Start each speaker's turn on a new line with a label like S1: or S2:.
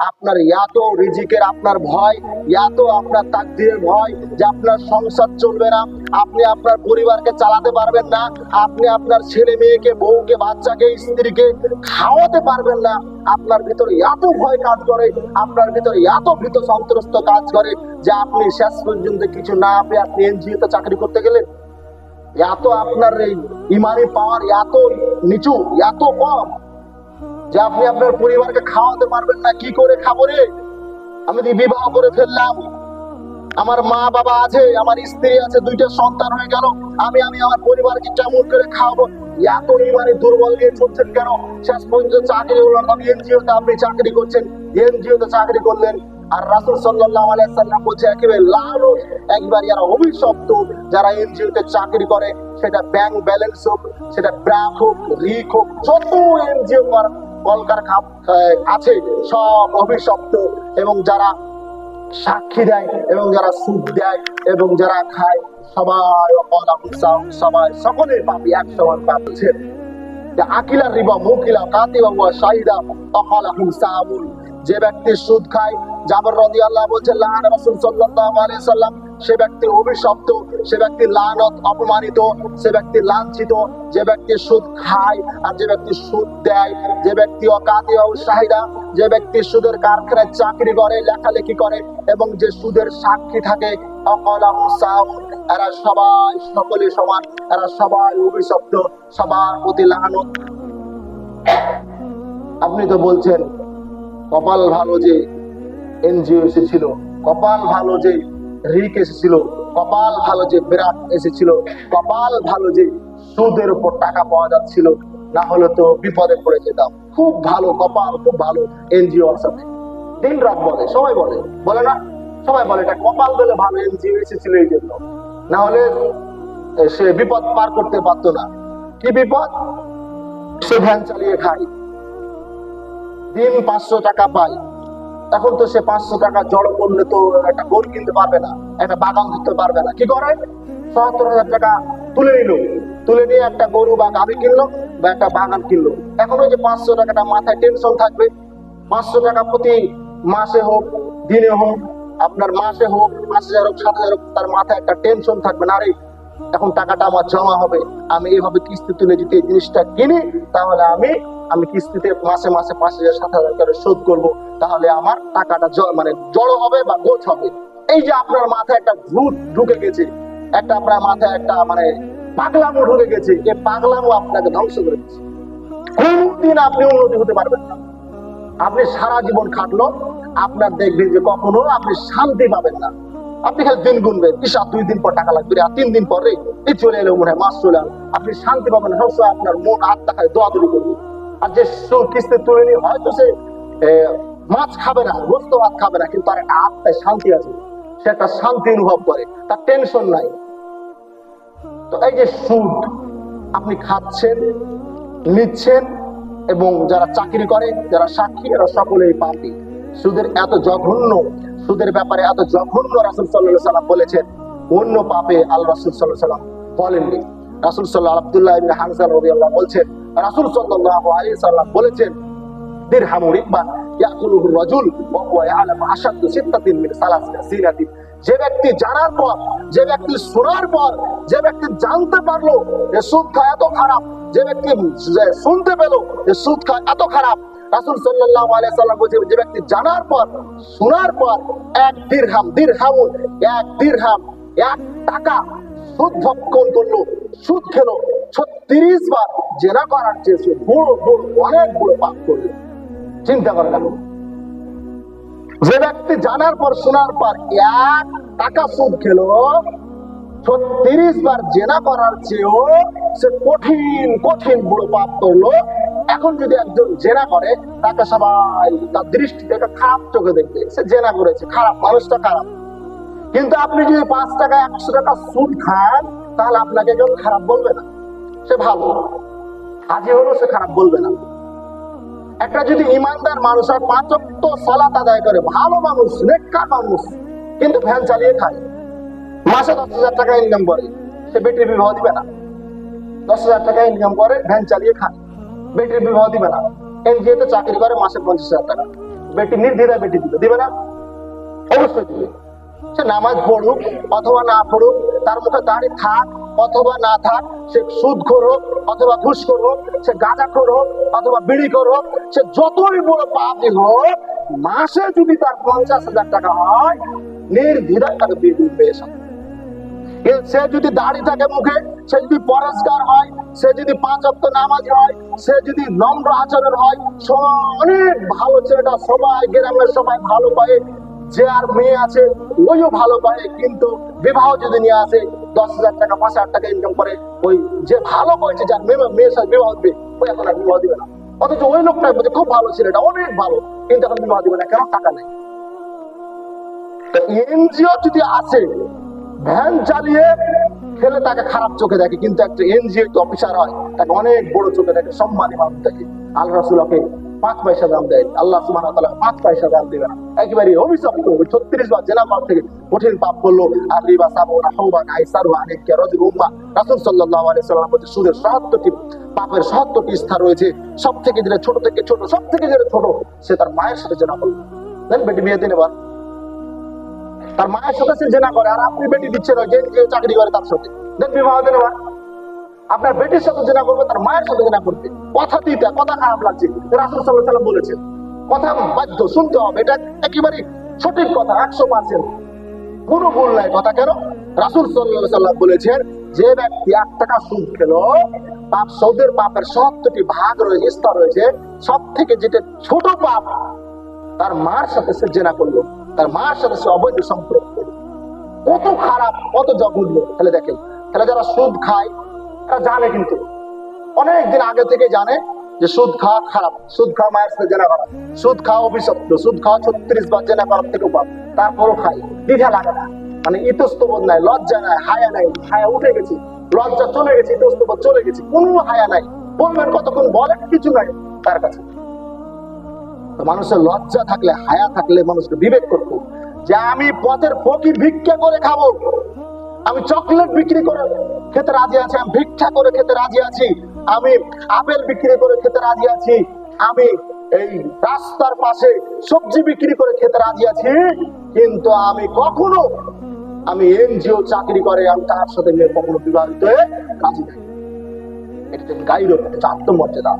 S1: আপনার এত রিজিকের আপনার ভয়, এত আপনার তাকদীরের ভয় যে আপনার সংসার চলবে না, আপনি আপনার পরিবারকে চালাতে পারবেন না, আপনি আপনার ছেলে মেয়েকে, বউকে, বাচ্চাকে, স্ত্রীকে খাওয়াতে পারবেন না। আপনার ভিতরে এত ভয় কাজ করে, আপনার ভিতরে এত ভীত সন্ত্রস্ত কাজ করে যে আপনি শেষ পর্যন্ত কিছু না পেয়ে আপনি এনজিওতে চাকরি করতে গেলেন। এত আপনার এই ইমানি পাওয়ার এত নিচু, এত কম যে আপনি আপনার পরিবারকে খাওয়াতে পারবেন না। কি করে খাবো রে? আমি বিবাহ করে ফেললাম, আমার মা বাবা আছে, আমার স্ত্রী আছে, দুইটা সন্তান হয়ে গেল, আমি আমার পরিবারকে কেমন করে খাওয়াবো? এত ইমানে দুর্বল নিয়ে চলছেন কেন? শেষ পর্যন্ত চাকরি হলো, এনজিওতে আপনি চাকরি করছেন, এনজিওতে চাকরি করলেন। আর রাসূল সাল্লাল্লাহু আলাইহি সাল্লাম বলছে একেবারে লানত, একবার এরা অভিশপ্ত যারা এনজিওতে চাকরি করে, সেটা ব্যাংক ব্যালেন্স হোক, সেটা ব্র্যাক হোক, রিক হোক, যত এনজিও কলকারখানা আছে সব অভিশপ্ত। এবং যারা সাক্ষী দেয় এবং যারা সুদ দেয় এবং যারা খায় সবাই সবাই সকলের পাপী, এক সমান পাপী। আকিলার রিবা মুকিলা কাতিবা ওয়া শাহিদা আকালাহুম সামুল। যে ব্যক্তি সুদ খায়, জাবর রাদিয়াল্লাহু বলছেন লাআনা রাসূল সাল্লাল্লাহু আলাইহি সাল্লাম, সে ব্যক্তি অভিশপ্ত, সে ব্যক্তি লানত, অপমানিত, সে ব্যক্তি লাঞ্ছিত। যে ব্যক্তি সুদ খায় আর যে ব্যক্তি সুদ দেয়, যে ব্যক্তি অকাতিবা ওয়া শাহিদা, যে ব্যক্তি সুদের কারখানায় চাকরি করে, লেখালেখি করে এবং যে সুদের সাক্ষী থাকে, আকালাহুম সামুল, এরা সবাই সকলে সমান, এরা সবাই অভিশপ্ত, সবার প্রতি লানত। আপনি তো বলছেন কপাল ভালো যে এনজিও এসেছিল, কপাল ভালো যে রিক এসেছিল, কপাল ভালো যে বিরাট এসেছিল, কপাল ভালো যে সুদের উপর টাকা পাওয়া যাচ্ছিল, না হলে তো বিপদে পড়ে যেতাম। খুব ভালো কপাল, খুব ভালো এনজিও সাথে দিন রাত বলে, সবাই বলে, বলে না? সবাই বলে এটা কপাল বলে ভালো এনজিও এসেছিল এই জন্য, না হলে সে বিপদ পার করতে পারতো না। কি বিপদ? সে ভ্যান চালিয়ে খায়, দিন 500 টাকা পায়। এখন তো সে 500 টাকা জড়ো করলে তো একটা গরু কিনতে পারবে না, একটা বাগান ধরতে পারবে না। কি করে? ৭০,০০০ টাকা তুলে নিল, তুলে নিয়ে একটা গরু বা গাভী কিনলো বা একটা বাগান কিনলো। এখন ওই যে 500 টাকাটা মাথায় টেনশন থাকবে। 500 টাকা প্রতি মাসে হোক, দিনে হোক, আপনার মাসে হোক, ৫,০০০ হোক, ৭,০০০ হোক, তার মাথায় একটা টেনশন থাকবে, না রে এখন টাকাটা আমার জমা হবে, আমি এইভাবে কিস্তি তুলে যদি এই জিনিসটা কিনি তাহলে আমি কিস্তিতে মাসে মাসে ৫,০০০ ৭,০০০ করে শোধ করবো, তাহলে আমার টাকাটা মানে জড়ো হবে বা গোছ হবে। এই যে আপনার মাথায় একটা ভূত ঢুকে গেছে, একটা আপনার মাথায় একটা মানে পাগলামো ঢুকে গেছে, এই পাগলামো আপনাকে ধ্বংস করে দিচ্ছে। কোনদিন আপনি উন্নতি হতে পারবেন না। আপনি সারা জীবন খাটলো, আপনার দেখবেন যে কখনো আপনি শান্তি পাবেন না। আপনি খালি দিন গুনবেন, ইস 2 দিন পর টাকা লাগবে, আর 3 দিন পরে এই চলে এলো, মনে হয় মাস চলে এলো, আপনি শান্তি পাবেন না। সবসময় আপনার মন আত্মা খায় দোয়াদুরি করবে। আর যে কিস্তি তুলে নিয়ে হয়তো সে মাছ খাবে না, গোস্ত ভাত খাবে না, কিন্তু তার একটা আত্মায় শান্তি আছে, সে একটা শান্তি অনুভব করে, তার টেনশন নাই। তো এই যে সুদ আপনি খাচ্ছেন, নিচ্ছেন, এবং যারা চাকরি করে, যারা সাক্ষী, এরা সকলেই পাপী। সুদের এত জঘন্য, সুদের ব্যাপারে এত জঘন্য রাসূল সাল্লাল্লাহু আলাইহি সাল্লাম বলেছেন, অন্য পাপে আল্লাহ রাসূল সাল্লাল্লাহু আলাইহি সাল্লাম বলেননি। রাসূল সাল্লাল্লাহু আব্দুল্লাহ ইবনে হানজালা রাদিয়াল্লাহু বলছেন, রাসূল সাল্লাল্লাহু আলাইহি সাল্লাম বলেছেন, দিরহামু রিবা ইয়াকুলুহু রাজুল ওয়া হুয়া ইয়ালামু আশাদ্দু সিত্তাতিন মিন সালাসিনা সিনাতিন। যে ব্যক্তি জানার পর, যে ব্যক্তি শোনার পর, যে ব্যক্তি জানতে পারলো যে সুদ খাওয়া এত খারাপ, যে ব্যক্তি শুনতে পেল যে সুদ খাওয়া এত খারাপ, রাসূল সাল্লাল্লাহু আলাইহি সাল্লাম বলেছেন যে ব্যক্তি জানার পর, শোনার পর 1 দিরহাম, দিরহামুন 1 দিরহাম, 1 টাকা সুদ ভক্ষণ করলো, সুদ খেলো, 36 বার জেনা করার চেয়ে বড় বড় অনেক বড় পাপ করলো। চিন্তা করে দেখো, যে ব্যক্তি জানার পর, শোনার পর 1 টাকা সুদ খেলো, 36 বার জেনা করার চেয়েও সে কঠিন কঠিন বড় পাপ করলো। এখন যদি একজন জেনা করে, তাকে সবাই তার দৃষ্টি থেকে খারাপ চোখে দেখবে, সে জেনা করেছে, খারাপ, মানুষটা খারাপ। কিন্তু আপনি যদি 5 টাকা 100 টাকা সুদ খান, তাহলে আপনাকে কেউ খারাপ বলবে না, সে ভালো। হাজি হলো, সে খারাপ বলবে না। একটা যদি ইমানদার মানুষ আর 5 ওয়াক্ত সালাত আদায় করে, ভালো মানুষ, নেককার মানুষ, কিন্তু ভ্যান চালিয়ে খায়, মাসে 10,000 টাকা ইনকাম করে, সে বেটির বিবাহ দিবে না। 10,000 টাকা ইনকাম করে, ভ্যান চালিয়ে খায়, বেটির বিবাহ দিবে না। এনজিওতে চাকরি করে, মাসে 50,000 টাকা, বেটি নির্দ্বিধায় বেটি দিবে, দিবে না? অবশ্যই দিবে। সে নামাজ পড়ুক অথবা না পড়ুক, তার মুখে দাড়ি থাক অথবা না থাক, সে সুদখোর হোক অথবা ঘুষখোর হোক, সে গাঁজাখোর হোক অথবা বিড়িখোর হোক, সে যতই বড় পাপী হোক, মাসে যদি তার 50,000 টাকা হয়, নির্দ্বিধায় তাকে বিয়ে দিবে। সে যদি দাড়ি থাকে মুখে, সে যদি পরেশগার হয়, সে যদি 5 ওয়াক্ত নামাজি হয়, সে যদি নম্র আচরণ হয়, অনেক ভালো ছেলেটা সবাই গ্রামের সবাই ভালো পায়, যে আর মেয়ে আছে ওইও ভালো পায়, কিন্তু বিবাহ যদি নিয়ে আসে 10,000 টাকা 5,000 টাকা ইনকাম করে, ওই যে ভালো করেছে যার মেয়ের সাথে বিবাহ দিবে, ওই এখন আর বিবাহ দিবে না। অথচ ওই লোকটা বলছে খুব ভালো ছেলেটা, অনেক ভালো, কিন্তু এখন বিবাহ দিবে না, কেন? টাকা নেই। এনজিও যদি আসে ভ্যান চালিয়ে খেলে তাকে খারাপ চোখে দেখে, কিন্তু একটা এনজিও অফিসার হয় তাকে অনেক বড় চোখে দেখে, সম্মানী মানুষ দেখে। আল্লাহ রাসূল ওকে 5 পয়সা দাম দেয়, আল্লাহ সুবহানাহু ওয়া তাআলা 5 পয়সা দাম দিবে না। একেবারে অভিশপ্ত, 36 বার জেনা পাপ থেকে কঠিন পাপ করলো। আর রিবা সাবুনা হুবান আইসারু আলাইকা রাজুল উম্মাহ, রাসূল সাল্লাল্লাহু আলাইহি সাল্লাম বলেছে সুদের 77টি পাপের 77টি স্তর রয়েছে, সব থেকে যেটা ছোট থেকে ছোট, সব থেকে যেটা ছোট, সে তার মায়ের সাথে জেনা করলো। দেন বেটি বিয়ে দিন, এবার তার মায়ের সাথে সে জেনা করে, আর আপনি বেটি দিচ্ছেন ওই যে চাকরি করে তার সাথে, দেন বিবাহ দেন। এবার আপনার বেটির সাথে জেনা করবে, তার মায়ের সাথে জেনা করবে। কথা দিতে কথা খারাপ লাগছে, রাসূল সাল্লাল্লাহু আলাইহি সাল্লাম বলেছেন, কথা বাধ্য শুনতে হবে, এটা একেবারে সঠিক কথা, 100%, কোনো ভুল নাই কথা। কেন? রাসূল সাল্লাল্লাহু আলাইহি সাল্লাম বলেছেন, যে ব্যক্তি 1 টাকা সুদ খেলো, পাপ সুদের পাপের 77টি ভাগ রয়েছে, স্তর রয়েছে, সব থেকে যেটা ছোট পাপ, তার মার সাথে সে জেনা করলো, তার মার সাথে সে অবৈধ সম্পর্ক করলো। কত খারাপ, কত জঘন্য। তাহলে দেখেন, তাহলে যারা সুদ খায় তারা জানে, কিন্তু অনেকদিন আগে থেকে জানে যে সুদ খাওয়া খারাপ, সুদ খাওয়া মায়ের সাথে জেনা করা, সুদ খাওয়া অভিশপ্ত, সুদ খাওয়া 36 বার জেনা করার থেকেও পাপ, তারপরও খাই, দ্বিধা লাগে না, মানে ইতস্তবোধ নাই, লজ্জা নাই, হায়া নাই, হায়া উঠে গেছে, লজ্জা চলে গেছে, ইতস্তবোধ চলে গেছে, কোনো হায়া নাই। বলবেন কতক্ষণ, বলেন কিছু নাই তার কাছে। মানুষের লজ্জা থাকলে, হায়া থাকলে, মানুষকে বিবেক করতো যে আমি পথের ফকির ভিক্ষা করে খাবো, আমি চকলেট বিক্রি করে খেতে রাজি আছি, আমি ভিক্ষা করে খেতে রাজি আছি, আমি আপেল বিক্রি করে খেতে রাজি আছি, আমি এই রাস্তার পাশে সবজি বিক্রি করে খেতে রাজি আছি, কিন্তু আমি কখনো, আমি এনজিও চাকরি করে আমি তার সাথে কখনো বিবাহিত হয়ে রাজি নাই। এটা গাইরো, এটা আত্মমর্যাদা।